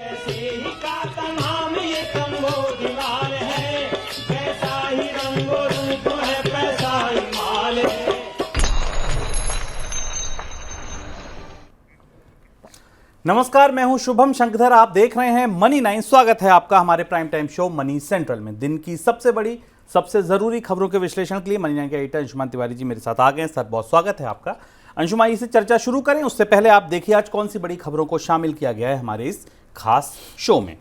ऐसे ही का नाम ये कंबोधिलाल है, कैसा ही रंगो रूप है, पैसा ही माल है। नमस्कार, मैं हूं शुभम शंकरधर। आप देख रहे हैं मनी 9। स्वागत है आपका हमारे prime time show money central में। दिन की सबसे बड़ी, सबसे जरूरी खबरों के विश्लेषण के लिए मनी 9 के एडिटर अंशुमान तिवारी जी मेरे साथ आ गए हैं। सर, बहुत स्वागत है आपका। अंशुमान, से चर्चा शुरू करें उससे पहले आप देखिए आज कौन सी बड़ी खबरों को शामिल किया गया है हमारे इस खास शो में।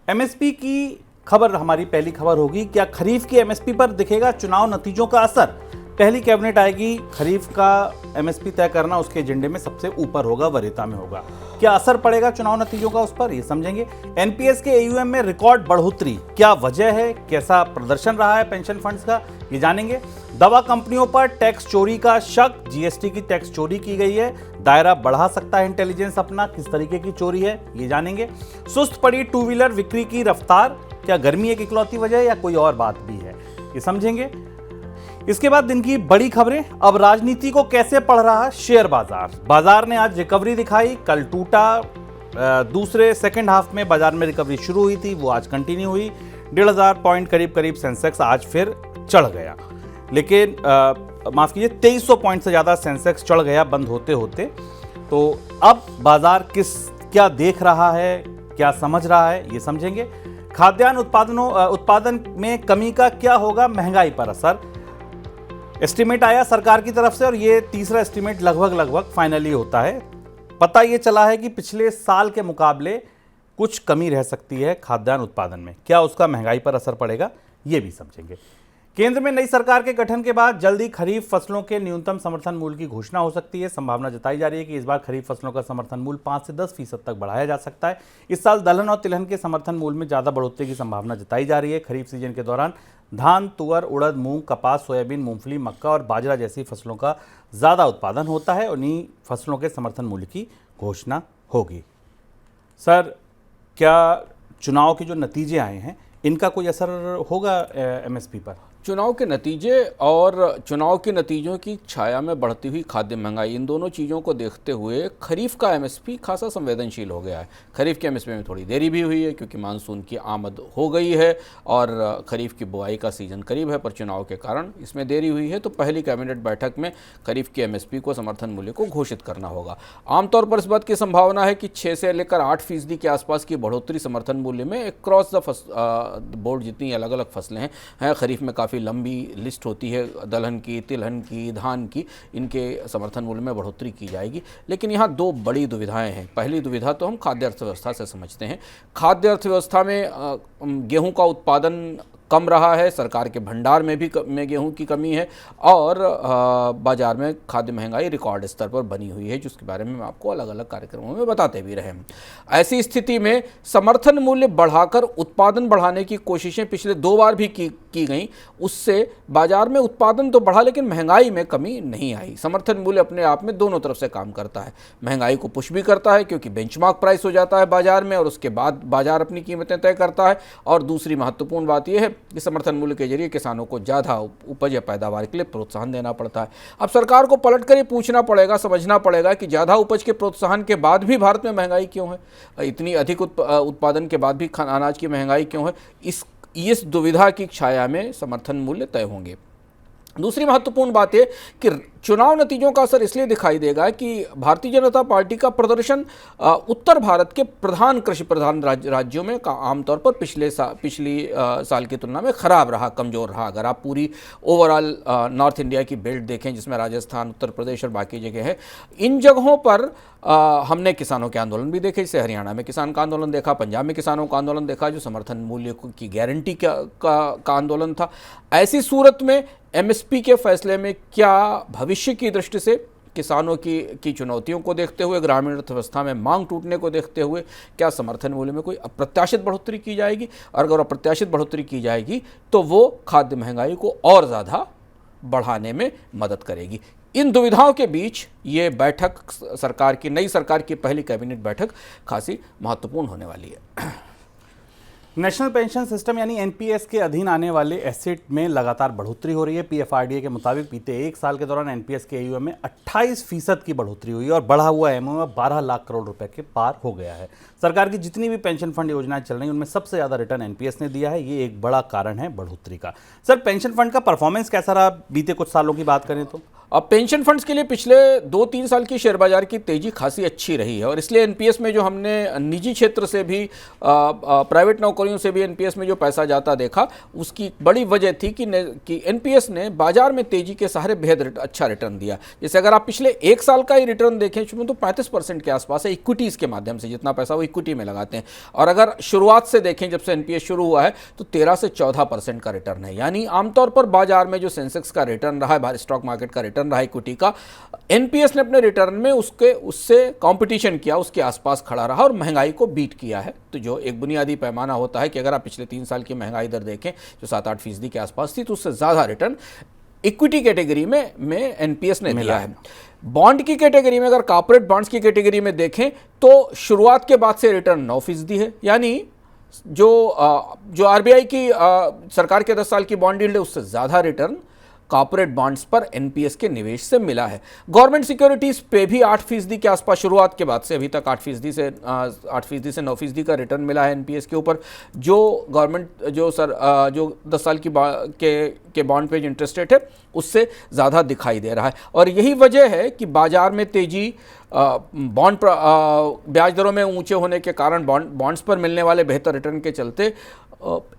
एमएसपी की खबर हमारी पहली खबर होगी। क्या खरीफ की एमएसपी पर दिखेगा चुनाव नतीजों का असर? पहली कैबिनेट आएगी, खरीफ का एमएसपी तय करना उसके एजेंडे में सबसे ऊपर होगा, वरीयता में होगा। क्या असर पड़ेगा चुनाव नतीजों का उस पर, ये समझेंगे। एनपीएस के एयूएम में रिकॉर्ड बढ़ोतरी, क्या वजह है, कैसा प्रदर्शन रहा है पेंशन फंड्स का, ये जानेंगे। दवा कंपनियों पर टैक्स चोरी का शक, जीएसटी की टैक्स चोरी की गई है, दायरा बढ़ा सकता है इंटेलिजेंस अपना, किस तरीके की चोरी है ये जानेंगे। सुस्त पड़ी टू व्हीलर बिक्री की रफ्तार, क्या गर्मी एक इकलौती वजह है या कोई और बात भी है, ये समझेंगे। इसके बाद दिन की बड़ी खबरें। अब राजनीति को कैसे पढ़ रहा है शेयर बाजार? बाजार ने आज रिकवरी दिखाई, कल टूटा। दूसरे सेकंड हाफ में बाजार में रिकवरी शुरू हुई थी, वो आज कंटिन्यू हुई। 1,500 पॉइंट करीब सेंसेक्स आज फिर चढ़ गया, लेकिन माफ कीजिए 2,300 पॉइंट से ज्यादा सेंसेक्स चढ़ गया बंद होते होते। तो अब बाजार क्या देख रहा है, क्या समझ रहा है, ये समझेंगे। खाद्यान्न उत्पादन में कमी का क्या होगा महंगाई पर असर? एस्टीमेट आया सरकार की तरफ से और ये तीसरा एस्टीमेट लगभग फाइनली होता है। पता ये चला है कि पिछले साल के मुकाबले कुछ कमी रह सकती है खाद्यान्न उत्पादन में। क्या उसका महंगाई पर असर पड़ेगा, ये भी समझेंगे। केंद्र में नई सरकार के गठन के बाद जल्दी खरीफ फसलों के न्यूनतम समर्थन मूल्य की घोषणा हो सकती है। संभावना जताई जा रही है कि इस बार खरीफ फसलों का समर्थन मूल्य 5 से 10% तक बढ़ाया जा सकता है। इस साल दलहन और तिलहन के समर्थन मूल्य में ज्यादा बढ़ोतरी की संभावना जताई जा रही है। खरीफ सीजन के दौरान धान, तुअर, उड़द, मूंग, कपास, सोयाबीन, मूंगफली, मक्का और बाजरा जैसी फसलों का ज्यादा उत्पादन होता है। उन्हीं फसलों के समर्थन मूल्य की घोषणा होगी। सर, क्या चुनाव के जो नतीजे आए हैं इनका कोई असर होगा एमएसपी पर? चुनाव के नतीजे और चुनाव के नतीजों की छाया में बढ़ती हुई खाद्य महंगाई, इन दोनों चीज़ों को देखते हुए खरीफ का एमएसपी खासा संवेदनशील हो गया है। खरीफ के एमएसपी में थोड़ी देरी भी हुई है क्योंकि मानसून की आमद हो गई है और खरीफ की बुआई का सीजन करीब है, पर चुनाव के कारण इसमें देरी हुई है। तो पहली कैबिनेट बैठक में खरीफ के एमएसपी को, समर्थन मूल्य को घोषित करना होगा। आमतौर पर इस बात की संभावना है कि 6 से लेकर 8% के आसपास की बढ़ोतरी समर्थन मूल्य में क्रॉस द बोर्ड जितनी अलग अलग फसलें हैं, खरीफ में काफ़ी लंबी लिस्ट होती है, दलहन की, तिलहन की, धान की, इनके समर्थन मूल्य में बढ़ोतरी की जाएगी। लेकिन यहाँ दो बड़ी दुविधाएं हैं। पहली दुविधा तो हम खाद्य अर्थव्यवस्था से समझते हैं। खाद्य अर्थव्यवस्था में गेहूं का उत्पादन कम रहा है, सरकार के भंडार में भी गेहूं की कमी है और बाजार में खाद्य महंगाई रिकॉर्ड स्तर पर बनी हुई है, जिसके बारे में हम आपको अलग अलग कार्यक्रमों में बताते भी रहे हैं। ऐसी स्थिति में समर्थन मूल्य बढ़ाकर उत्पादन बढ़ाने की कोशिशें पिछले 2 बार भी की गई। उससे बाजार में उत्पादन तो बढ़ा लेकिन महंगाई में कमी नहीं आई। समर्थन मूल्य अपने आप में दोनों तरफ से काम करता है, महंगाई को पुश भी करता है क्योंकि बेंचमार्क प्राइस हो जाता है बाजार में और उसके बाद बाजार अपनी कीमतें तय करता है। और दूसरी महत्वपूर्ण बात यह है कि समर्थन मूल्य के जरिए किसानों को ज़्यादा उपज या पैदावार के लिए प्रोत्साहन देना पड़ता है। अब सरकार को पलटकर ये पूछना पड़ेगा, समझना पड़ेगा कि ज़्यादा उपज के प्रोत्साहन के बाद भी भारत में महंगाई क्यों है, इतनी अधिक उत्पादन के बाद भी अनाज की महंगाई क्यों है। इस दुविधा की छाया में समर्थन मूल्य तय होंगे। दूसरी महत्वपूर्ण बात है कि चुनाव नतीजों का असर इसलिए दिखाई देगा कि भारतीय जनता पार्टी का प्रदर्शन उत्तर भारत के प्रधान कृषि प्रधान राज्यों में आमतौर पर पिछली साल की तुलना में खराब रहा, कमज़ोर रहा। अगर आप पूरी ओवरऑल नॉर्थ इंडिया की बेल्ट देखें जिसमें राजस्थान, उत्तर प्रदेश और बाकी जगह है, इन जगहों पर हमने किसानों के आंदोलन भी देखे। जैसे हरियाणा में किसान का आंदोलन देखा, पंजाब में किसानों का आंदोलन देखा जो समर्थन मूल्य की गारंटी का आंदोलन था। ऐसी सूरत में एमएसपी के फैसले में क्या भविष्य की दृष्टि से किसानों की चुनौतियों को देखते हुए, ग्रामीण अर्थव्यवस्था में मांग टूटने को देखते हुए क्या समर्थन मूल्य में कोई अप्रत्याशित बढ़ोतरी की जाएगी? और अगर अप्रत्याशित बढ़ोतरी की जाएगी तो वो खाद्य महंगाई को और ज़्यादा बढ़ाने में मदद करेगी। इन दुविधाओं के बीच ये बैठक, नई सरकार की पहली कैबिनेट बैठक खासी महत्वपूर्ण होने वाली है। नेशनल पेंशन सिस्टम यानी एनपीएस के अधीन आने वाले एसेट में लगातार बढ़ोतरी हो रही है। पीएफआरडीए के मुताबिक बीते एक साल के दौरान एनपीएस के एयूएम में 28% की बढ़ोतरी हुई और बढ़ा हुआ एमओएम 12 लाख करोड़ रुपए के पार हो गया है। सरकार की जितनी भी पेंशन फंड योजनाएं चल रही हैं उनमें सबसे ज्यादा रिटर्न एनपीएस ने दिया है। ये एक बड़ा कारण है बढ़ोतरी का। सर, पेंशन फंड का परफॉर्मेंस कैसा रहा बीते कुछ सालों की बात करें तो? अब पेंशन फंड्स के लिए पिछले 2-3 साल की शेयर बाजार की तेजी खासी अच्छी रही है और इसलिए एनपीएस में जो हमने निजी क्षेत्र से भी प्राइवेट नौकरियों से भी एनपीएस में जो पैसा जाता देखा, उसकी बड़ी वजह थी कि एनपीएस ने बाजार में तेजी के सहारे बेहद अच्छा रिटर्न दिया। जैसे अगर आप पिछले एक साल का ही रिटर्न देखें तो 35% के आसपास है इक्विटीज़ के माध्यम से, जितना पैसा वो इक्विटी में लगाते हैं। और अगर शुरुआत से देखें जब से एनपीएस शुरू हुआ है तो 13 से 14% का रिटर्न है। यानी आमतौर पर बाजार में जो सेंसेक्स का रिटर्न रहा है, स्टॉक मार्केट का रिटर्न रहा इक्विटी का, एनपीएस ने अपने रिटर्न में उससे कंपटीशन किया, उसके आसपास खड़ा रहा और महंगाई को बीट किया है। तो जो एक बुनियादी पैमाना होता है कि अगर आप पिछले 3 साल की महंगाई दर देखें जो 7-8% के आसपास थी, तो उससे ज्यादा रिटर्न इक्विटी कैटेगरी में एनपीएस ने दिया है। बॉन्ड की कैटेगरी में, अगर कॉर्पोरेट बॉन्ड्स की कैटेगरी में देखें तो शुरुआत के बाद से रिटर्न 9% है। यानी जो आरबीआई की सरकार के 10 साल की बॉन्ड यील्ड है उससे ज्यादा रिटर्न कॉर्पोरेट बॉन्ड्स पर एनपीएस के निवेश से मिला है। गवर्नमेंट सिक्योरिटीज पे भी 8% के आसपास शुरुआत के बाद से अभी तक 8% से 9% का रिटर्न मिला है एनपीएस के ऊपर। जो गवर्नमेंट जो 10 साल के बॉन्ड पे इंटरेस्ट रेट है उससे ज़्यादा दिखाई दे रहा है और यही वजह है कि बाजार में तेजी बॉन्ड ब्याज दरों में ऊंचे होने के कारण बॉन्ड्स पर मिलने वाले बेहतर रिटर्न के चलते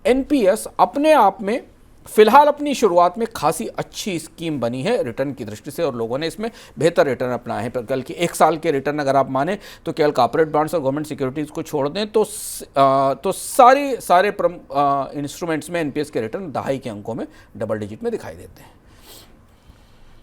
एनपीएस अपने आप में फिलहाल अपनी शुरुआत में खासी अच्छी स्कीम बनी है रिटर्न की दृष्टि से और लोगों ने इसमें बेहतर रिटर्न अपनाए हैं। कल की एक साल के रिटर्न अगर आप माने तो केवल कॉर्पोरेट बॉन्ड्स और गवर्नमेंट सिक्योरिटीज़ को छोड़ दें तो सारे इंस्ट्रूमेंट्स में एनपीएस के रिटर्न दहाई के अंकों में डबल डिजिट में दिखाई देते हैं।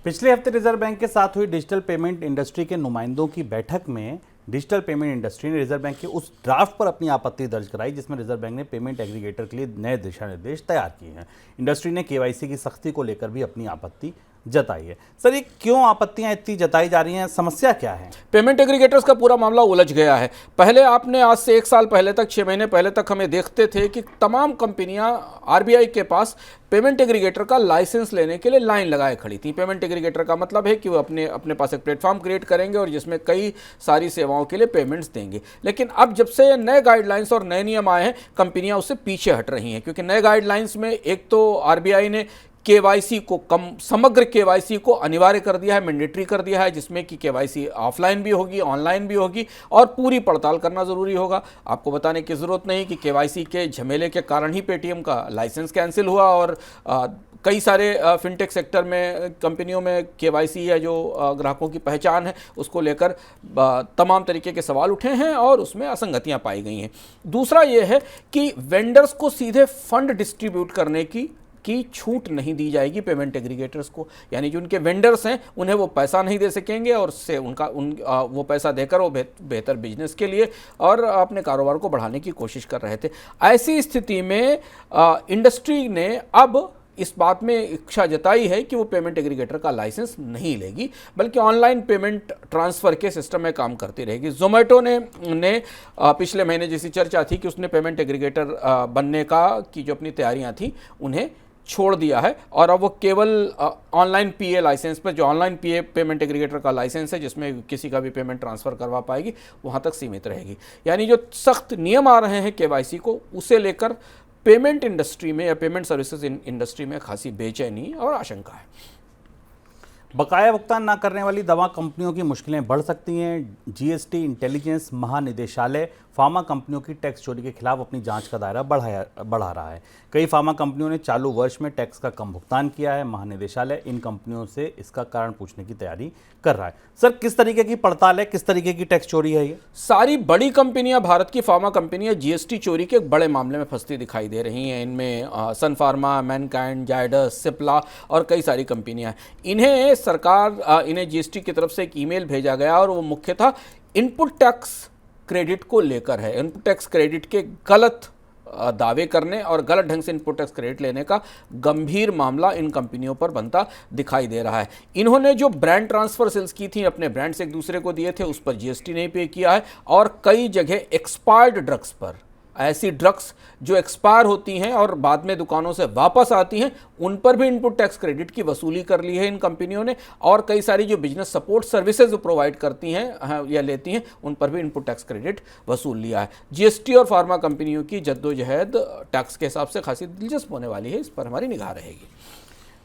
पिछले हफ्ते रिजर्व बैंक के साथ हुई डिजिटल पेमेंट इंडस्ट्री के नुमाइंदों की बैठक में डिजिटल पेमेंट इंडस्ट्री ने रिजर्व बैंक के उस ड्राफ्ट पर अपनी आपत्ति दर्ज कराई जिसमें रिजर्व बैंक ने पेमेंट एग्रीगेटर के लिए नए दिशा निर्देश तैयार किए हैं। इंडस्ट्री ने केवाईसी की सख्ती को लेकर भी अपनी आपत्ति जताई है। सर, ये क्यों आपत्तियां इतनी जताई जा रही हैं? समस्या क्या है? पेमेंट एग्रीगेटर्स का पूरा मामला उलझ गया है। पहले आपने आज से 1 साल पहले तक 6 महीने पहले तक हमें देखते थे कि तमाम कंपनियां आरबीआई के पास पेमेंट एग्रीगेटर का लाइसेंस लेने के लिए लाइन लगाए खड़ी थी। पेमेंट एग्रीगेटर का मतलब है कि वो अपने पास एक प्लेटफॉर्म क्रिएट करेंगे और जिसमें कई सारी सेवाओं के लिए पेमेंट्स देंगे। लेकिन अब जब से नए गाइडलाइंस और नए नियम आए हैं, कंपनियां उससे पीछे हट रही हैं क्योंकि नए गाइडलाइंस में एक तो आरबीआई ने केवाईसी को समग्र केवाईसी को अनिवार्य कर दिया है, मैंडेटरी कर दिया है, जिसमें कि केवाईसी ऑफलाइन भी होगी, ऑनलाइन भी होगी और पूरी पड़ताल करना जरूरी होगा। आपको बताने की जरूरत नहीं कि केवाईसी के झमेले के कारण ही पेटीएम का लाइसेंस कैंसिल हुआ और कई सारे फिनटेक सेक्टर में कंपनियों में केवाईसी या जो ग्राहकों की पहचान है उसको लेकर तमाम तरीके के सवाल उठे हैं और उसमें असंगतियां पाई गई हैं। दूसरा यह है कि वेंडर्स को सीधे फंड डिस्ट्रीब्यूट करने की छूट नहीं दी जाएगी पेमेंट एग्रीगेटर्स को। यानी जो उनके वेंडर्स हैं उन्हें वो पैसा नहीं दे सकेंगे और उससे वो पैसा देकर वो बेहतर बिजनेस के लिए और अपने कारोबार को बढ़ाने की कोशिश कर रहे थे। ऐसी स्थिति में इंडस्ट्री ने अब इस बात में इच्छा जताई है कि वो पेमेंट एग्रीगेटर का लाइसेंस नहीं लेगी बल्कि ऑनलाइन पेमेंट ट्रांसफ़र के सिस्टम में काम करती रहेगी। जोमेटो ने पिछले महीने जैसी चर्चा थी कि उसने पेमेंट एग्रीगेटर बनने की जो अपनी तैयारियां थी उन्हें छोड़ दिया है और अब वो केवल ऑनलाइन पीए लाइसेंस पर, जो ऑनलाइन पीए पेमेंट एग्रीगेटर का लाइसेंस है जिसमें किसी का भी पेमेंट ट्रांसफ़र करवा पाएगी, वहाँ तक सीमित रहेगी। यानी जो सख्त नियम आ रहे हैं केवाईसी को, उसे लेकर पेमेंट इंडस्ट्री में या पेमेंट सर्विसेज इंडस्ट्री में खासी बेचैनी और आशंका है। बकाया भुगतान न करने वाली दवा कंपनियों की मुश्किलें बढ़ सकती हैं। जीएसटी इंटेलिजेंस महानिदेशालय फार्मा कंपनियों की टैक्स चोरी के खिलाफ अपनी जांच का दायरा बढ़ा रहा है। कई फार्मा कंपनियों ने चालू वर्ष में टैक्स का कम भुगतान किया है। महानिदेशालय इन कंपनियों से इसका कारण पूछने की तैयारी कर रहा है। सर, किस तरीके की पड़ताल है, किस तरीके की टैक्स चोरी है ये? सारी बड़ी कंपनियां, भारत की फार्मा कंपनियां जीएसटी चोरी के एक बड़े मामले में फंसती दिखाई दे रही हैं। इनमें सन फार्मा, मैनकाइंड, जायडस, सिप्ला और कई सारी कंपनियां हैं। इन्हें जीएसटी की तरफ से एक ईमेल भेजा गया और वो मुख्यतः इनपुट टैक्स क्रेडिट को लेकर है। इनपुट टैक्स क्रेडिट के गलत दावे करने और गलत ढंग से इनपुट टैक्स क्रेडिट लेने का गंभीर मामला इन कंपनियों पर बनता दिखाई दे रहा है। इन्होंने जो ब्रांड ट्रांसफर सेल्स की थी, अपने ब्रांड से एक दूसरे को दिए थे, उस पर जीएसटी नहीं पे किया है और कई जगह एक्सपायर्ड ड्रग्स पर ऐसी ड्रग्स जो एक्सपायर होती हैं और बाद में दुकानों से वापस आती हैं, उन पर भी इनपुट टैक्स क्रेडिट की वसूली कर ली है इन कंपनियों ने। और कई सारी जो बिजनेस सपोर्ट सर्विसेज प्रोवाइड करती हैं या लेती हैं, उन पर भी इनपुट टैक्स क्रेडिट वसूल लिया है। जीएसटी और फार्मा कंपनियों की जद्दोजहद टैक्स के हिसाब से खासी दिलचस्प होने वाली है, इस पर हमारी निगाह रहेगी।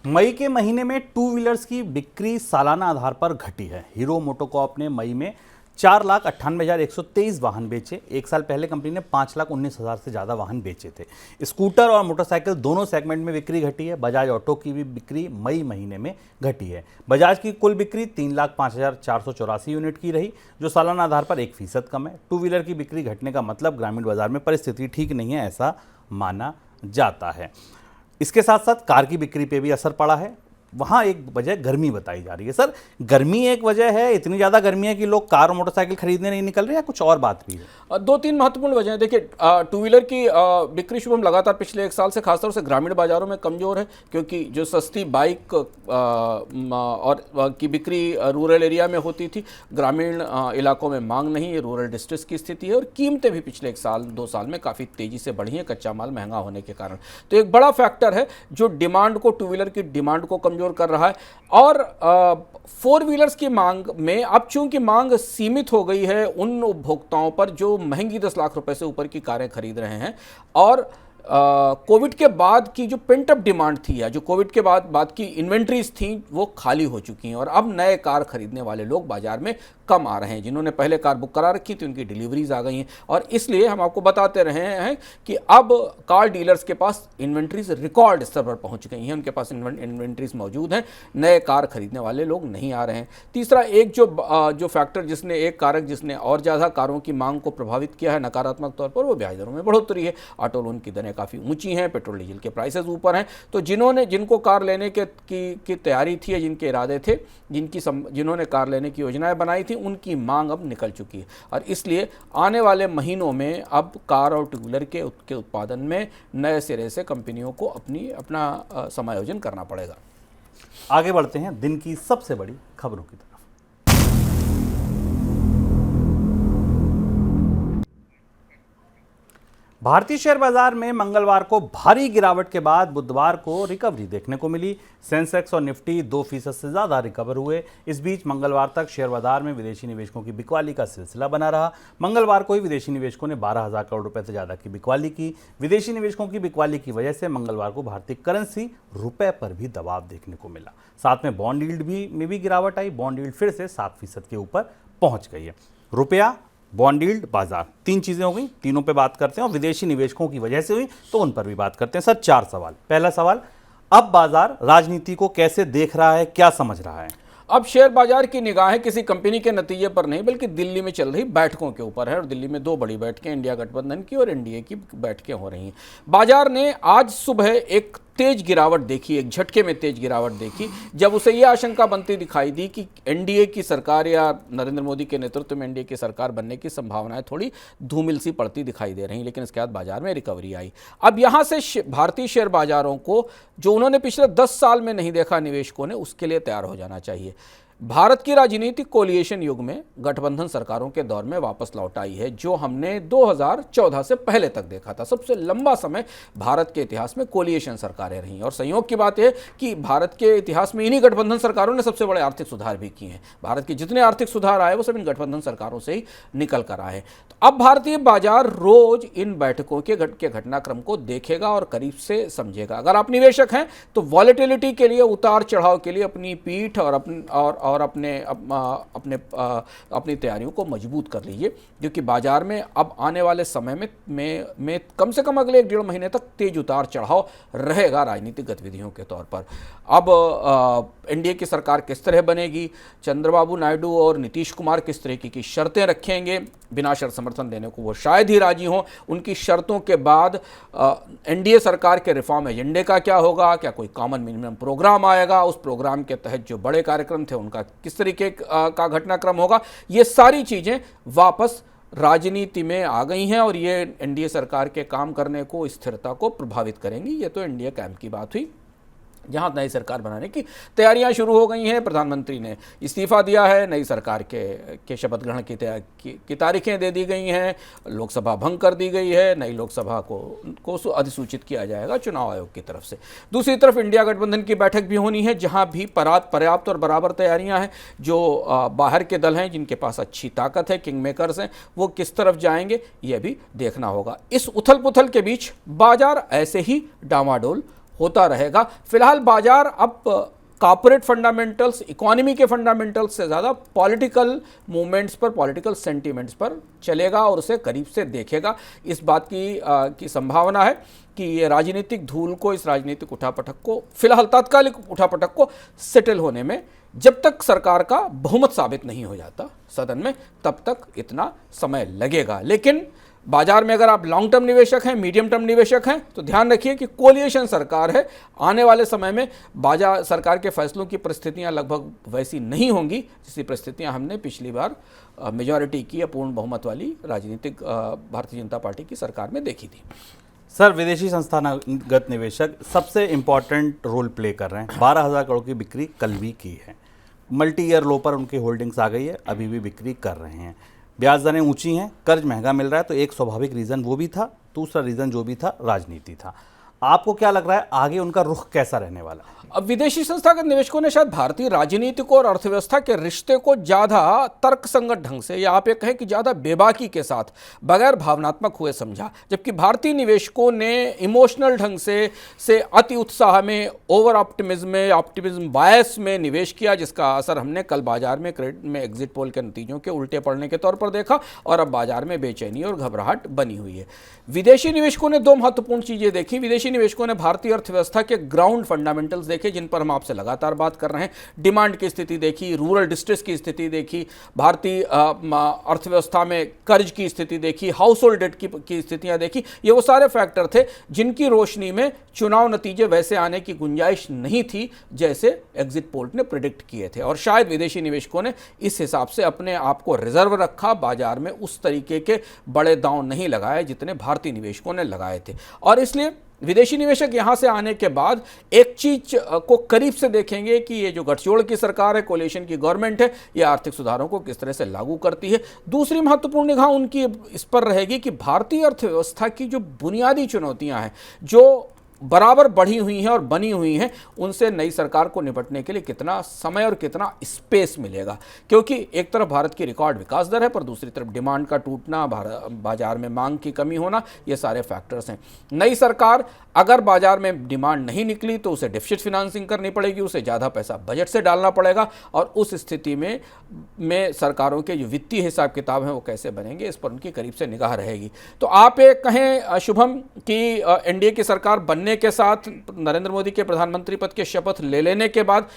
मई के महीने में टू व्हीलर्स की बिक्री सालाना आधार पर घटी है। हीरो मोटोकॉर्प ने मई में 4,98,123 वाहन बेचे। एक साल पहले कंपनी ने 5,19,000 से ज़्यादा वाहन बेचे थे। स्कूटर और मोटरसाइकिल दोनों सेगमेंट में बिक्री घटी है। बजाज ऑटो की भी बिक्री मई महीने में घटी है। बजाज की कुल बिक्री 3,05,484 यूनिट की रही, जो सालाना आधार पर 1% कम है। टू व्हीलर की बिक्री घटने का मतलब ग्रामीण बाजार में परिस्थिति ठीक नहीं है, ऐसा माना जाता है। इसके साथ साथ कार की बिक्री पे भी असर पड़ा है। वहाँ एक वजह गर्मी बताई जा रही है। सर, गर्मी एक वजह है, इतनी ज़्यादा गर्मी है कि लोग कार और मोटरसाइकिल खरीदने नहीं निकल रहे, या कुछ और बात भी है? दो तीन महत्वपूर्ण वजह हैं। देखिए, टू व्हीलर की बिक्री शुभम लगातार पिछले एक साल से खासतौर से ग्रामीण बाजारों में कमज़ोर है, क्योंकि जो सस्ती बाइक और की बिक्री रूरल एरिया में होती थी, ग्रामीण इलाकों में मांग नहीं है, रूरल डिस्ट्रिक्ट की स्थिति है। और कीमतें भी पिछले एक साल 2 साल में काफ़ी तेज़ी से बढ़ी हैं, कच्चा माल महंगा होने के कारण। तो एक बड़ा फैक्टर है जो डिमांड को, टू व्हीलर की डिमांड को कमज़ोर कर रहा है। और 4 व्हीलर्स की मांग में अब चूंकि मांग सीमित हो गई है उन उपभोक्ताओं पर जो महंगी 10 लाख रुपए से ऊपर की कारें खरीद रहे हैं, और कोविड के बाद की जो पेंट अप डिमांड थी, या जो कोविड के बाद की इन्वेंट्रीज थी, वो खाली हो चुकी हैं। और अब नए कार खरीदने वाले लोग बाजार में कम आ रहे हैं। जिन्होंने पहले कार बुक करा रखी थी, उनकी डिलीवरीज आ गई हैं। और इसलिए हम आपको बताते रहे हैं कि अब कार डीलर्स के पास इन्वेंट्रीज रिकॉर्ड स्तर पर पहुंच गई हैं, उनके पास इन्वेंट्रीज मौजूद हैं, नए कार खरीदने वाले लोग नहीं आ रहे हैं। तीसरा एक जो फैक्टर जिसने और ज़्यादा कारों की मांग को प्रभावित किया है नकारात्मक तौर पर, वो ब्याज दरों में बढ़ोतरी है। ऑटो लोन की दरें काफ़ी ऊंची हैं, पेट्रोल डीजल के प्राइसेस ऊपर हैं। तो जिनको कार लेने की तैयारी थी, या जिनके इरादे थे, जिन्होंने कार लेने की योजनाएं बनाई थी, उनकी मांग अब निकल चुकी है। और इसलिए आने वाले महीनों में अब कार और टू व्हीलर के उत्पादन में नए सिरे से कंपनियों को अपना समायोजन करना पड़ेगा। आगे बढ़ते हैं दिन की सबसे बड़ी खबरों की तरफ। भारतीय शेयर बाजार में मंगलवार को भारी गिरावट के बाद बुधवार को रिकवरी देखने को मिली। सेंसेक्स और निफ्टी 2% से ज़्यादा रिकवर हुए। इस बीच मंगलवार तक शेयर बाजार में विदेशी निवेशकों की बिकवाली का सिलसिला बना रहा। मंगलवार को ही विदेशी निवेशकों ने 12,000 करोड़ रुपए से ज़्यादा की बिकवाली की। विदेशी निवेशकों की बिकवाली की वजह से मंगलवार को भारतीय करेंसी रुपए पर भी दबाव देखने को मिला। साथ में बॉन्ड यील्ड में भी गिरावट आई। बॉन्ड यील्ड फिर से 7% के ऊपर पहुँच गई है। रुपया, बॉन्ड यील्ड, बाजार, 3 चीज़ें हो गई, तीनों पे बात करते हैं। और विदेशी निवेशकों की वजह से हुई तो उन पर भी बात करते हैं। सर, 4 सवाल। पहला सवाल, अब बाजार राजनीति को कैसे देख रहा है, क्या समझ रहा है? अब शेयर बाजार की निगाहें किसी कंपनी के नतीजे पर नहीं, बल्कि दिल्ली में चल रही बैठकों के ऊपर है। और दिल्ली में 2 बड़ी बैठकें इंडिया गठबंधन की और एनडीए की बैठकें हो रही हैं। बाजार ने आज सुबह एक तेज गिरावट देखी, एक झटके में तेज गिरावट देखी, जब उसे यह आशंका बनती दिखाई दी कि एनडीए की सरकार या नरेंद्र मोदी के नेतृत्व में एनडीए की सरकार बनने की संभावनाएं थोड़ी धूमिल सी पड़ती दिखाई दे रही। लेकिन इसके बाद बाजार में रिकवरी आई। अब यहां से भारतीय शेयर बाजारों को, जो उन्होंने पिछले 10 साल में नहीं देखा निवेशकों ने, उसके लिए तैयार हो जाना चाहिए। भारत की राजनीति कोलिएशन युग में गठबंधन सरकारों के दौर में वापस लौट आई है, जो हमने 2014 से पहले तक देखा था। सबसे लंबा समय भारत के इतिहास में कोलिएशन सरकारें रहीं। और संयोग की बात है कि भारत के इतिहास में इन्हीं गठबंधन सरकारों ने सबसे बड़े आर्थिक सुधार भी किए हैं। भारत के जितने आर्थिक सुधार आए वो सब इन गठबंधन सरकारों से ही निकल कर आए। तो अब भारतीय बाजार रोज इन बैठकों के घटनाक्रम को देखेगा और करीब से समझेगा। अगर आप निवेशक हैं तो वॉलेटिलिटी के लिए, उतार चढ़ाव के लिए अपनी पीठ और अपनी तैयारियों को मजबूत कर लीजिए, क्योंकि बाजार में अब आने वाले समय में कम से कम अगले 1-1.5 महीने तक तेज उतार चढ़ाव रहेगा राजनीतिक गतिविधियों के तौर पर। अब एनडीए की सरकार किस तरह बनेगी, चंद्रबाबू नायडू और नीतीश कुमार किस तरह की शर्तें रखेंगे, बिना शर्त समर्थन देने को वो शायद ही राजी हों। उनकी शर्तों के बाद एनडीए सरकार के रिफॉर्म एजेंडे का क्या होगा, क्या कोई कॉमन मिनिमम प्रोग्राम आएगा, उस प्रोग्राम के तहत जो बड़े कार्यक्रम थे उनका किस तरीके का घटनाक्रम होगा, ये सारी चीज़ें वापस राजनीति में आ गई हैं और ये एनडीए सरकार के काम करने को, स्थिरता को प्रभावित करेंगी। ये तो एनडीए कैंप की बात हुई। जहां नई सरकार बनाने की तैयारियां शुरू हो गई हैं। प्रधानमंत्री ने इस्तीफा दिया है, नई सरकार के शपथ ग्रहण की तारीखें दे दी गई हैं, लोकसभा भंग कर दी गई है, नई लोकसभा को अधिसूचित किया जाएगा चुनाव आयोग की तरफ से। दूसरी तरफ इंडिया गठबंधन की बैठक भी होनी है, जहां भी पर्याप्त और बराबर तैयारियां हैं। जो बाहर के दल हैं जिनके पास अच्छी ताकत है, किंग मेकर्स हैं, वो किस तरफ जाएंगे यह भी देखना होगा। इस उथल पुथल के बीच बाजार ऐसे ही डामाडोल होता रहेगा। फिलहाल बाजार अब कॉर्पोरेट फंडामेंटल्स, इकोनॉमी के फंडामेंटल्स से ज़्यादा पॉलिटिकल मूवमेंट्स पर, पॉलिटिकल सेंटीमेंट्स पर चलेगा और उसे करीब से देखेगा। इस बात की संभावना है कि ये राजनीतिक धूल को, इस राजनीतिक उठापटक को, फिलहाल तात्कालिक उठापटक को सेटल होने में जब तक सरकार का बहुमत साबित नहीं हो जाता सदन में, तब तक इतना समय लगेगा। लेकिन बाजार में अगर आप लॉन्ग टर्म निवेशक हैं, मीडियम टर्म निवेशक हैं, तो ध्यान रखिए कि कोलिएशन सरकार है। आने वाले समय में बाजार सरकार के फैसलों की परिस्थितियां लगभग वैसी नहीं होंगी जैसी परिस्थितियां हमने पिछली बार मेजॉरिटी की या पूर्ण बहुमत वाली राजनीतिक भारतीय जनता पार्टी की सरकार में देखी थी। सर, विदेशी संस्थानगत निवेशक सबसे इंपॉर्टेंट रोल प्ले कर रहे हैं। 12,000 करोड़ की बिक्री कल भी की है, मल्टी ईयर लो पर उनकी होल्डिंग्स आ गई है, अभी भी बिक्री कर रहे हैं। ब्याज दरें ऊंची हैं, कर्ज महंगा मिल रहा है, तो एक स्वाभाविक रीज़न वो भी था, दूसरा रीज़न जो भी था राजनीति था। आपको क्या लग रहा है आगे उनका रुख कैसा रहने वाला है? अब विदेशी संस्थागत निवेशकों ने शायद भारतीय राजनीति को और अर्थव्यवस्था के रिश्ते को ज़्यादा तर्कसंगत ढंग से, या आप ये कहें कि ज़्यादा बेबाकी के साथ, बगैर भावनात्मक हुए समझा, जबकि भारतीय निवेशकों ने इमोशनल ढंग से अति उत्साह में, ओवर ऑप्टिमिज्म में, ऑप्टिमिज्म बायस में निवेश किया, जिसका असर हमने कल बाजार में क्रेडिट में एग्जिट पोल के नतीजों के उल्टे पड़ने के तौर पर देखा, और अब बाजार में बेचैनी और घबराहट बनी हुई है। विदेशी निवेशकों ने दो महत्वपूर्ण चीज़ें देखी। विदेशी निवेशकों ने भारतीय अर्थव्यवस्था के ग्राउंड फंडामेंटल्स देखे, जिन पर हम आपसे लगातार बात कर रहे हैं। डिमांड की स्थिति देखी, रूरल डिस्ट्रेस की स्थिति देखी, भारतीय अर्थव्यवस्था में कर्ज की स्थिति देखी, हाउस होल्ड डेट की स्थितियां देखी। ये वो सारे फैक्टर थे जिनकी रोशनी में चुनाव नतीजे वैसे आने की गुंजाइश नहीं थी जैसे एग्जिट पोल ने प्रिडिक्ट किए थे, और शायद विदेशी निवेशकों ने इस हिसाब से अपने आप को रिजर्व रखा, बाजार में उस तरीके के बड़े दांव नहीं लगाए जितने भारतीय निवेशकों ने लगाए थे। और इसलिए विदेशी निवेशक यहां से आने के बाद एक चीज को करीब से देखेंगे कि ये जो गठजोड़ की सरकार है, कोलिशन की गवर्नमेंट है, ये आर्थिक सुधारों को किस तरह से लागू करती है। दूसरी महत्वपूर्ण निगाह उनकी इस पर रहेगी कि भारतीय अर्थव्यवस्था की जो बुनियादी चुनौतियां हैं, जो बराबर बढ़ी हुई हैं और बनी हुई हैं, उनसे नई सरकार को निपटने के लिए कितना समय और कितना स्पेस मिलेगा। क्योंकि एक तरफ भारत की रिकॉर्ड विकास दर है, पर दूसरी तरफ डिमांड का टूटना, बाजार में मांग की कमी होना, ये सारे फैक्टर्स हैं। नई सरकार अगर बाजार में डिमांड नहीं निकली तो उसे डेफिसिट फिनेंसिंग करनी पड़ेगी, उसे ज़्यादा पैसा बजट से डालना पड़ेगा, और उस स्थिति में सरकारों के जो वित्तीय हिसाब किताब हैं वो कैसे बनेंगे, इस पर उनकी करीब से निगाह रहेगी। तो आप ये कहें शुभम कि एनडीए की सरकार बनने के साथ, नरेंद्र मोदी के प्रधानमंत्री पद के शपथ ले लेने के बाद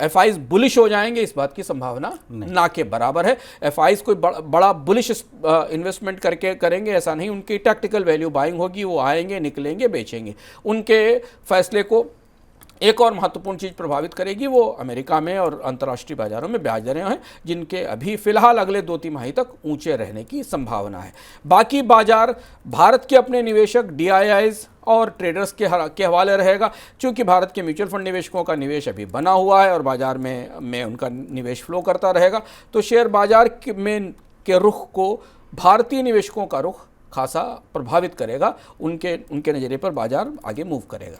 एफआईज बुलिश हो जाएंगे, इस बात की संभावना ना के बराबर है। एफआईज कोई बड़ा बुलिश इन्वेस्टमेंट करके करेंगे ऐसा नहीं, उनकी टैक्टिकल वैल्यू बाइंग होगी, वो आएंगे, निकलेंगे, बेचेंगे। उनके फैसले को एक और महत्वपूर्ण चीज़ प्रभावित करेगी, वो अमेरिका में और अंतर्राष्ट्रीय बाजारों में ब्याज दरें हैं, जिनके अभी फिलहाल अगले 2 तिमाही तक ऊंचे रहने की संभावना है। बाकी बाजार भारत के अपने निवेशक, डीआईआईज और ट्रेडर्स के हवाले रहेगा। चूंकि भारत के म्यूचुअल फंड निवेशकों का निवेश अभी बना हुआ है और बाजार में उनका निवेश फ्लो करता रहेगा, तो शेयर बाजार के रुख को भारतीय निवेशकों का रुख खासा प्रभावित करेगा। उनके नज़रिए पर बाजार आगे मूव करेगा।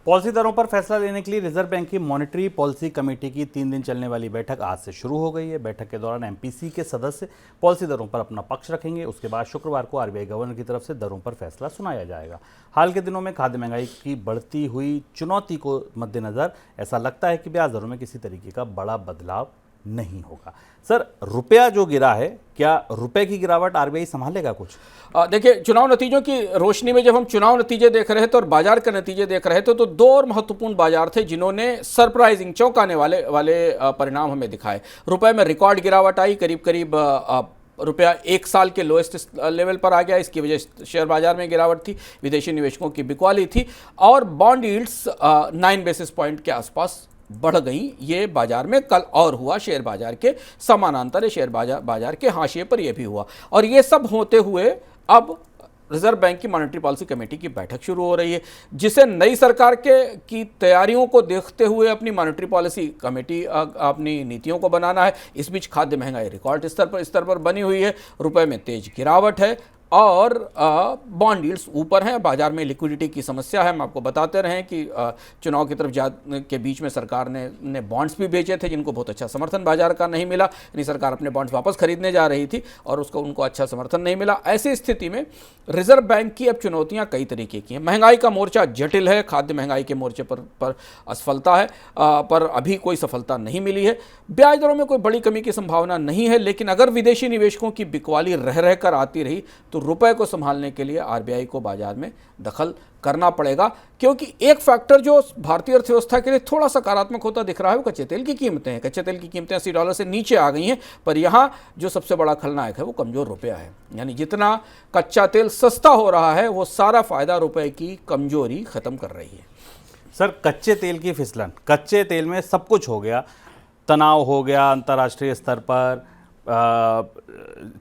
पॉलिसी दरों पर फैसला लेने के लिए रिजर्व बैंक की मॉनेटरी पॉलिसी कमेटी की 3 दिन चलने वाली बैठक आज से शुरू हो गई है। बैठक के दौरान एमपीसी के सदस्य पॉलिसी दरों पर अपना पक्ष रखेंगे। उसके बाद शुक्रवार को आरबीआई गवर्नर की तरफ से दरों पर फैसला सुनाया जाएगा। हाल के दिनों में खाद्य महंगाई की बढ़ती हुई चुनौती को मद्देनजर ऐसा लगता है कि ब्याज दरों में किसी तरीके का बड़ा बदलाव नहीं होगा। सर, रुपया जो गिरा है, क्या रुपए की गिरावट आरबीआई संभालेगा कुछ? देखिए, चुनाव नतीजों की रोशनी में जब हम चुनाव नतीजे देख रहे थे और बाजार के नतीजे देख रहे थे, तो 2 और महत्वपूर्ण बाजार थे जिन्होंने सरप्राइजिंग, चौंकाने वाले परिणाम हमें दिखाए। रुपए में रिकॉर्ड गिरावट आई, करीब रुपया 1 साल के लोएस्ट लेवल पर आ गया। इसकी वजह शेयर बाजार में गिरावट थी, विदेशी निवेशकों की बिकवाली थी, और बॉन्ड यील्ड्स 9 बेसिस पॉइंट के आसपास बढ़ गई। ये बाजार में कल और हुआ, शेयर बाजार के समानांतर शेयर बाजार के हाशिए पर यह भी हुआ। और ये सब होते हुए अब रिजर्व बैंक की मॉनेटरी पॉलिसी कमेटी की बैठक शुरू हो रही है, जिसे नई सरकार की तैयारियों को देखते हुए अपनी मॉनेटरी पॉलिसी कमेटी अपनी नीतियों को बनाना है। इस बीच खाद्य महंगाई रिकॉर्ड स्तर पर बनी हुई है, रुपए में तेज गिरावट है और बॉन्ड यील्ड्स ऊपर हैं। बाजार में लिक्विडिटी की समस्या है। हम आपको बताते रहे कि चुनाव की तरफ के बीच में सरकार ने बॉन्ड्स भी बेचे थे, जिनको बहुत अच्छा समर्थन बाजार का नहीं मिला, यानी सरकार अपने बॉन्ड्स वापस खरीदने जा रही थी और उनको अच्छा समर्थन नहीं मिला। ऐसी स्थिति में रिजर्व बैंक की अब चुनौतियां कई तरीके की हैं। महंगाई का मोर्चा जटिल है, खाद्य महंगाई के मोर्चे पर असफलता है, पर अभी कोई सफलता नहीं मिली है। ब्याज दरों में कोई बड़ी कमी की संभावना नहीं है, लेकिन अगर विदेशी निवेशकों की बिकवाली रह रहकर आती रही तो रुपए को संभालने के लिए आरबीआई को बाजार में दखल करना पड़ेगा, क्योंकि एक फैक्टर जो भारतीय अर्थव्यवस्था के लिए थोड़ा सकारात्मक होता दिख रहा है वो कच्चे तेल की कीमतें हैं। कच्चे तेल की कीमतें $80 से नीचे आ गई हैं, पर यहाँ जो सबसे बड़ा खलनायक है वो कमजोर रुपया है। यानी जितना कच्चा तेल सस्ता हो रहा है वो सारा फायदा रुपए की कमजोरी खत्म कर रही है। सर, कच्चे तेल की फिसलन, कच्चे तेल में सब कुछ हो गया, तनाव हो गया अंतर्राष्ट्रीय स्तर पर,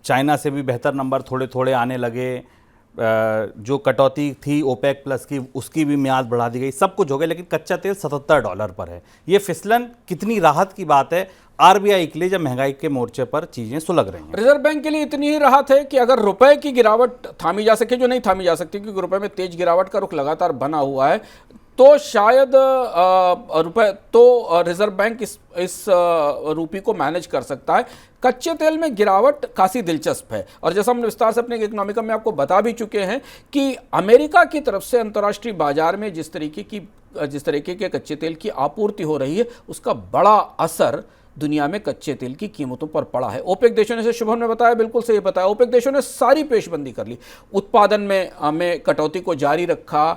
चाइना से भी बेहतर नंबर थोड़े थोड़े आने लगे, जो कटौती थी ओपेक प्लस की उसकी भी मियाद बढ़ा दी गई, सब कुछ हो गया, लेकिन कच्चा तेल $77 पर है। ये फिसलन कितनी राहत की बात है आरबीआई के लिए जब महंगाई के मोर्चे पर चीजें सुलग रही हैं। रिजर्व बैंक के लिए इतनी ही राहत है कि अगर रुपए की गिरावट थामी जा सके, जो नहीं थामी जा सकती क्योंकि रुपए में तेज गिरावट का रुख लगातार बना हुआ है, तो शायद रिजर्व बैंक इस रूपी को मैनेज कर सकता है। कच्चे तेल में गिरावट काफ़ी दिलचस्प है और जैसा हमने विस्तार से अपने इकोनॉमिका में आपको बता भी चुके हैं कि अमेरिका की तरफ से अंतर्राष्ट्रीय बाजार में जिस तरीके के कच्चे तेल की आपूर्ति हो रही है उसका बड़ा असर दुनिया में कच्चे तेल की कीमतों पर पड़ा है। ओपेक देशों ने, जैसे शुभम ने बताया, बिल्कुल सही बताया, ओपेक देशों ने सारी पेशबंदी कर ली, उत्पादन में कटौती को जारी रखा,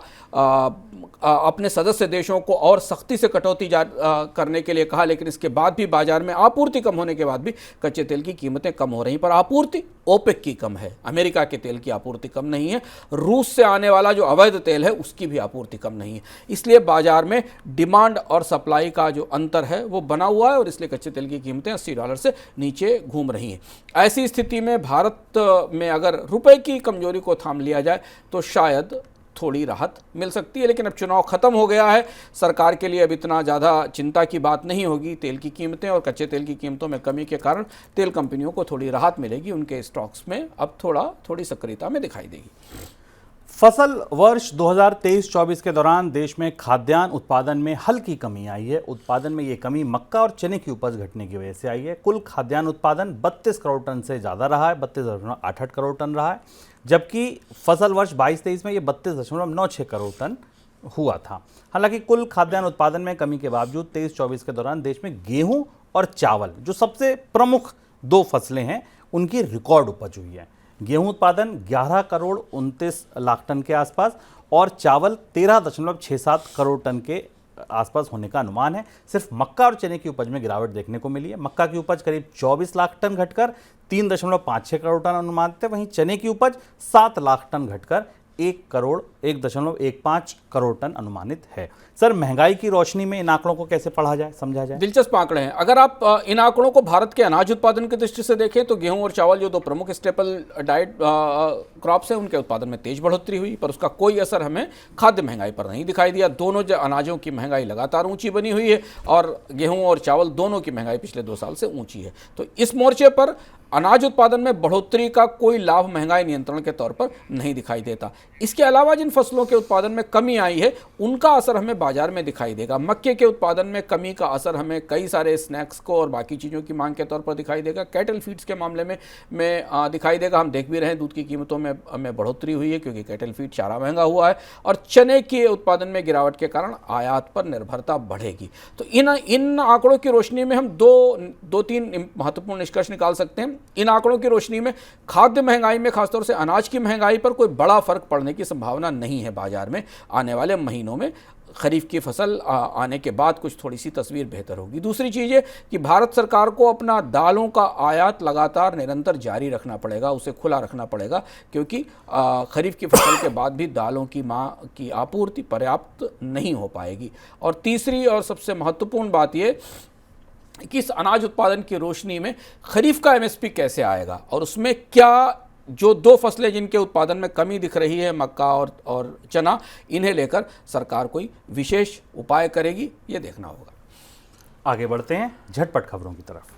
अपने सदस्य देशों को और सख्ती से कटौती करने के लिए कहा, लेकिन इसके बाद भी बाजार में आपूर्ति कम होने के बाद भी कच्चे तेल की कीमतें कम हो रही, पर आपूर्ति ओपेक की कम है। अमेरिका के तेल की आपूर्ति कम नहीं है, रूस से आने वाला जो अवैध तेल है उसकी भी आपूर्ति कम नहीं है। इसलिए बाजार में डिमांड और सप्लाई का जो अंतर है वो बना हुआ है और इसलिए कच्चे तेल की कीमतें $80 से नीचे घूम रही हैं। ऐसी स्थिति में भारत में अगर रुपए की कमजोरी को थाम लिया जाए तो शायद थोड़ी राहत मिल सकती है, लेकिन अब चुनाव खत्म हो गया है, सरकार के लिए अब इतना ज़्यादा चिंता की बात नहीं होगी। तेल की कीमतें और कच्चे तेल की कीमतों में कमी के कारण तेल कंपनियों को थोड़ी राहत मिलेगी, उनके स्टॉक्स में अब थोड़ी सक्रियता में दिखाई देगी। फसल वर्ष 2023-24 के दौरान देश में खाद्यान्न उत्पादन में हल्की कमी आई है। उत्पादन में ये कमी मक्का और चने की उपज घटने की वजह से आई है। कुल खाद्यान्न उत्पादन 32 करोड़ टन से ज़्यादा रहा है, 32.88 करोड़ टन रहा है, जबकि फसल वर्ष 22-23 में ये 32.96 करोड़ टन हुआ था। हालांकि कुल खाद्यान्न उत्पादन में कमी के बावजूद 23-24 के दौरान देश में गेहूं और चावल, जो सबसे प्रमुख दो फसलें हैं, उनकी रिकॉर्ड उपज हुई है। गेहूं उत्पादन 11 करोड़ 29 लाख टन के आसपास और चावल 13.67 करोड़ टन के आसपास होने का अनुमान है। सिर्फ मक्का और चने की उपज में गिरावट देखने को मिली है। मक्का की उपज करीब 24 लाख टन घटकर 3.56 करोड़ टन अनुमानित है, वहीं चने की उपज 7 लाख टन घटकर 1.15 करोड़ टन अनुमानित है। सर, महंगाई की रोशनी में इन आंकड़ों को कैसे पढ़ा जाए, समझा जाए? दिलचस्प आंकड़े हैं। अगर आप इन आंकड़ों को भारत के अनाज उत्पादन की दृष्टि से देखें तो गेहूं और चावल जो दो प्रमुख स्टेपल डाइट क्रॉप्स हैं, उनके उत्पादन में तेज बढ़ोतरी हुई, पर उसका कोई असर हमें खाद्य महंगाई पर नहीं दिखाई दिया। दोनों अनाजों की महंगाई लगातार ऊंची बनी हुई है और गेहूं और चावल दोनों की महंगाई पिछले 2 साल से ऊंची है। तो इस मोर्चे पर अनाज उत्पादन में बढ़ोतरी का कोई लाभ महंगाई नियंत्रण के तौर पर नहीं दिखाई देता। इसके अलावा जिन फसलों के उत्पादन में कमी आई है उनका असर हमें बाजार में दिखाई देगा। मक्के के उत्पादन में कमी का असर हमें कई सारे स्नैक्स को और बाकी चीज़ों की मांग के तौर पर दिखाई देगा। कैटल फीड्स के मामले में दिखाई देगा। हम देख भी रहे हैं दूध की कीमतों में बढ़ोतरी हुई है क्योंकि कैटल फीड चारा महंगा हुआ है और चने के उत्पादन में गिरावट के कारण आयात पर निर्भरता बढ़ेगी। तो इन आंकड़ों की रोशनी में हम दो तीन महत्वपूर्ण निष्कर्ष निकाल सकते हैं। इन आंकड़ों की रोशनी में खाद्य महंगाई में खासतौर से अनाज की महंगाई पर कोई बड़ा फर्क पड़ने की संभावना नहीं है। बाजार में आने वाले महीनों में खरीफ की फसल आने के बाद कुछ थोड़ी सी तस्वीर बेहतर होगी। दूसरी चीज़ है कि भारत सरकार को अपना दालों का आयात लगातार निरंतर जारी रखना पड़ेगा, उसे खुला रखना पड़ेगा, क्योंकि खरीफ की फसल के बाद भी दालों की आपूर्ति पर्याप्त नहीं हो पाएगी। और तीसरी और सबसे महत्वपूर्ण बात यह कि इस अनाज उत्पादन की रोशनी में खरीफ का एमएसपी कैसे आएगा और उसमें क्या जो 2 फसलें जिनके उत्पादन में कमी दिख रही है, मक्का और चना, इन्हें लेकर सरकार कोई विशेष उपाय करेगी, ये देखना होगा। आगे बढ़ते हैं झटपट खबरों की तरफ।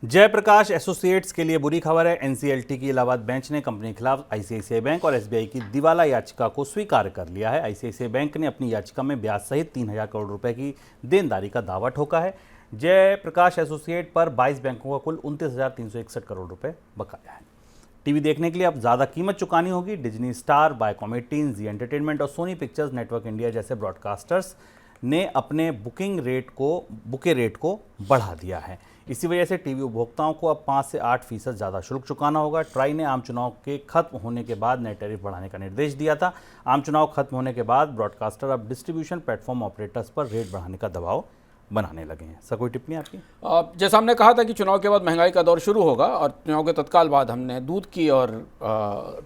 जयप्रकाश एसोसिएट्स के लिए बुरी खबर है। एनसीएलटी की इलाहाबाद बेंच ने कंपनी के खिलाफ आईसीआईसीआई बैंक और एसबीआई की दिवाला याचिका को स्वीकार कर लिया है। आईसीआईसीआई बैंक ने अपनी याचिका में ब्याज सहित 3000 करोड़ रुपए की देनदारी का दावा ठोका है। जयप्रकाश एसोसिएट पर 22 बैंकों का कुल 29,361 करोड़ रुपए बकाया है। टीवी देखने के लिए अब ज़्यादा कीमत चुकानी होगी। डिज्नी स्टार, बायकॉम 18, जी एंटरटेनमेंट और सोनी पिक्चर्स नेटवर्क इंडिया जैसे ब्रॉडकास्टर्स ने अपने बुके रेट को बढ़ा दिया है। इसी वजह से टीवी उपभोक्ताओं को अब 5 से 8% ज़्यादा शुल्क चुकाना होगा। ट्राई ने आम चुनाव के खत्म होने के बाद नए टैरिफ बढ़ाने का निर्देश दिया था। आम चुनाव खत्म होने के बाद ब्रॉडकास्टर अब डिस्ट्रीब्यूशन प्लेटफॉर्म ऑपरेटर्स पर रेट बढ़ाने का दबाव बनाने लगे हैं। सर, कोई टिप्पणी आपकी? जैसा हमने कहा था कि चुनाव के बाद महंगाई का दौर शुरू होगा, और चुनाव के तत्काल बाद हमने दूध की और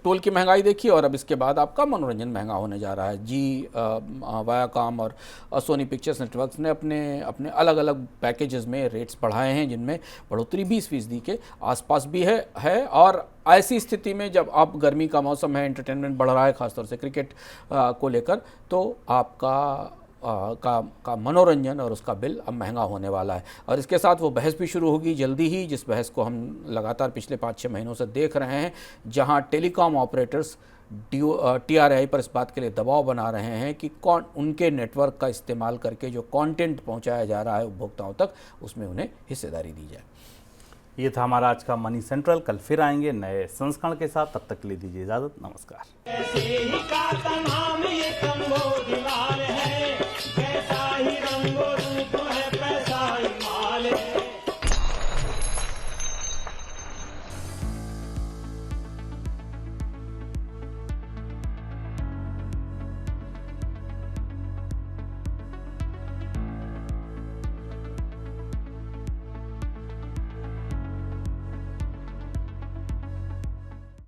टोल की महंगाई देखी, और अब इसके बाद आपका मनोरंजन महंगा होने जा रहा है। जी वायाकॉम और सोनी पिक्चर्स नेटवर्क्स ने अपने अलग अलग पैकेजेस में रेट्स बढ़ाए हैं, जिनमें बढ़ोतरी 20% के आसपास भी है। और ऐसी स्थिति में जब आप गर्मी का मौसम है, एंटरटेनमेंट बढ़ रहा है, खासतौर से क्रिकेट को लेकर, तो आपका का मनोरंजन और उसका बिल अब महंगा होने वाला है। और इसके साथ वो बहस भी शुरू होगी जल्दी ही, जिस बहस को हम लगातार पिछले 5-6 महीनों से देख रहे हैं, जहां टेलीकॉम ऑपरेटर्स टीआरआई पर इस बात के लिए दबाव बना रहे हैं कि उनके नेटवर्क का इस्तेमाल करके जो कंटेंट पहुंचाया जा रहा है उपभोक्ताओं तक, उसमें उन्हें हिस्सेदारी दी जाए। ये था हमारा आज का मनी सेंट्रल। कल फिर आएंगे नए संस्करण के साथ। तब तक के लिए दीजिए इजाजत। नमस्कार। ऐसे ही का नाम ये कम्बोडिया